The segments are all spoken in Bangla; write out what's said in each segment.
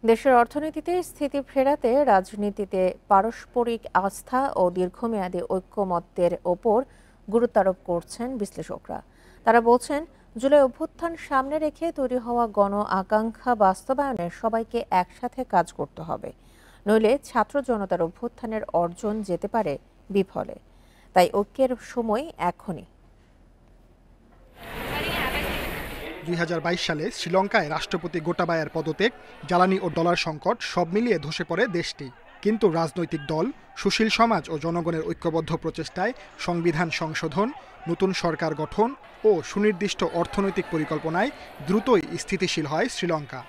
দেশের অর্থনীতিতে স্থিতি ফেরাতে রাজনীতিতে পারস্পরিক আস্থা ও দীর্ঘমেয়াদী ঐক্যমত্যের ওপর গুরুত্ব আরোপ করছেন বিশ্লেষকরা। তারা বলছেন, জুলাই অভ্যুত্থান সামনে রেখে তৈরি হওয়া গণ আকাঙ্ক্ষা বাস্তবায়নে সবাইকে একসাথে কাজ করতে হবে, নইলে ছাত্র জনতার অভ্যুত্থানের অর্জন যেতে পারে বিফলে। তাই ঐক্যের সময় এখনই। ২০২২ সালে শ্রীলঙ্কায় রাষ্ট্রপতি গোটাবায়ার পদত্যাগ, জ্বালানি ও ডলার সংকট সব মিলিয়ে ধসে পড়ে দেশটি। কিন্তু রাজনৈতিক দল, সুশীল সমাজ ও জনগণের ঐক্যবদ্ধ প্রচেষ্টায় সংবিধান সংশোধন, নতুন সরকার গঠন ও সুনির্দিষ্ট অর্থনৈতিক পরিকল্পনায় দ্রুতই স্থিতিশীল হয় শ্রীলঙ্কা।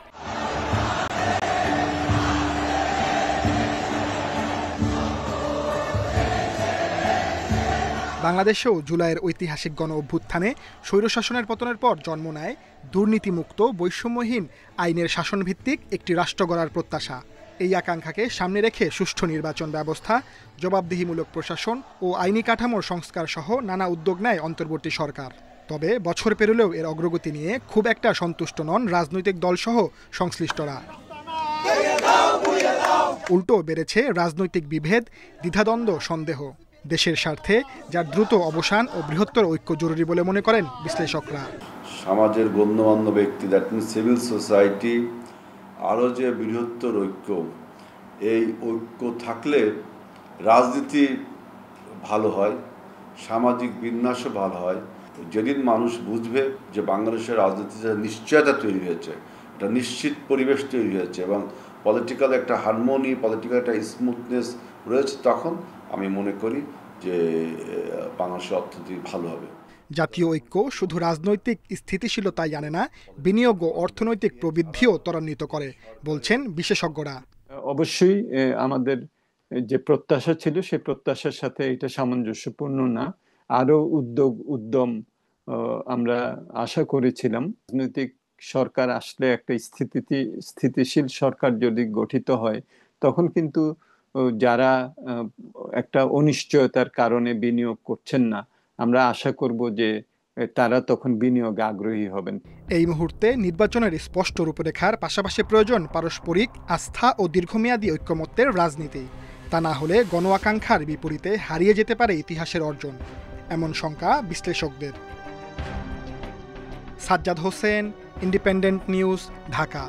বাংলাদেশেও জুলাইয়ের ঐতিহাসিক গণ অভ্যুত্থানে স্বৈরশাসনের পতনের পর জন্ম নেয় দুর্নীতিমুক্ত, বৈষম্যহীন, আইনের শাসনভিত্তিক একটি রাষ্ট্র গড়ার প্রত্যাশা। এই আকাঙ্ক্ষাকে সামনে রেখে সুষ্ঠু নির্বাচন ব্যবস্থা, জবাবদিহিমূলক প্রশাসন ও আইনি কাঠামোর সংস্কার সহ নানা উদ্যোগ নেয় অন্তর্বর্তী সরকার। তবে বছর পেরোলেও এর অগ্রগতি নিয়ে খুব একটা সন্তুষ্ট নন রাজনৈতিক দলসহ সংশ্লিষ্টরা। উল্টো বেড়েছে রাজনৈতিক বিভেদ, দ্বিধাদ্বন্দ্ব, সন্দেহ। দেশের স্বার্থে যার দ্রুত অবসান ও বৃহত্তর ঐক্য জরুরি বলে মনে করেন বিশ্লেষকরা। সমাজের গণ্যমান্য ব্যক্তি, দ্যাট মিনস সিভিল সোসাইটি, আরও যে বৃহত্তর ঐক্য, এই ঐক্য থাকলে রাজনীতি ভালো হয়, সামাজিক বিন্যাসও ভালো হয়। যেদিন মানুষ বুঝবে যে বাংলাদেশের রাজনীতিতে নিশ্চয়তা তৈরি হয়েছে, একটা নিশ্চিত পরিবেশ তৈরি হয়েছে এবং পলিটিক্যাল একটা হারমোনি, পলিটিক্যাল একটা স্মুথনেস রয়েছে, তখন আমি মনে করি যে বাংলাদেশের অর্থনীতি ভালো হবে। জাতীয় ঐক্য শুধু রাজনৈতিক স্থিতিশীলতাই আনে না, বিনিয়োগ ও অর্থনৈতিক প্রবৃদ্ধিও ত্বরান্বিত করে বলছেন বিশেষজ্ঞরা। অবশ্যই আমাদের যে প্রত্যাশা ছিল সেই প্রত্যাশার সাথে এটা সামঞ্জস্যপূর্ণ না। আরো উদ্যম আমরা আশা করেছিলাম। রাজনৈতিক সরকার আসলে একটা স্থিতিশীল সরকার যদি গঠিত হয়, তখন কিন্তু যারা একটা অনিশ্চয়তার কারণে বিনিয়োগ করছেন না, আমরা আশা করব যে তারা তখন বিনিয়োগে আগ্রহী হবেন। এই মুহূর্তে নির্বাচনের স্পষ্ট রূপরেখার পাশাপাশি প্রয়োজন পারস্পরিক আস্থা ও দীর্ঘমেয়াদী ঐক্যমত্যের রাজনীতি। তা না হলে গণ আকাঙ্ক্ষার বিপরীতে হারিয়ে যেতে পারে ইতিহাসের অর্জন, এমন শঙ্কা বিশ্লেষকদের। Sajjad Hossain, independent news, Dhaka.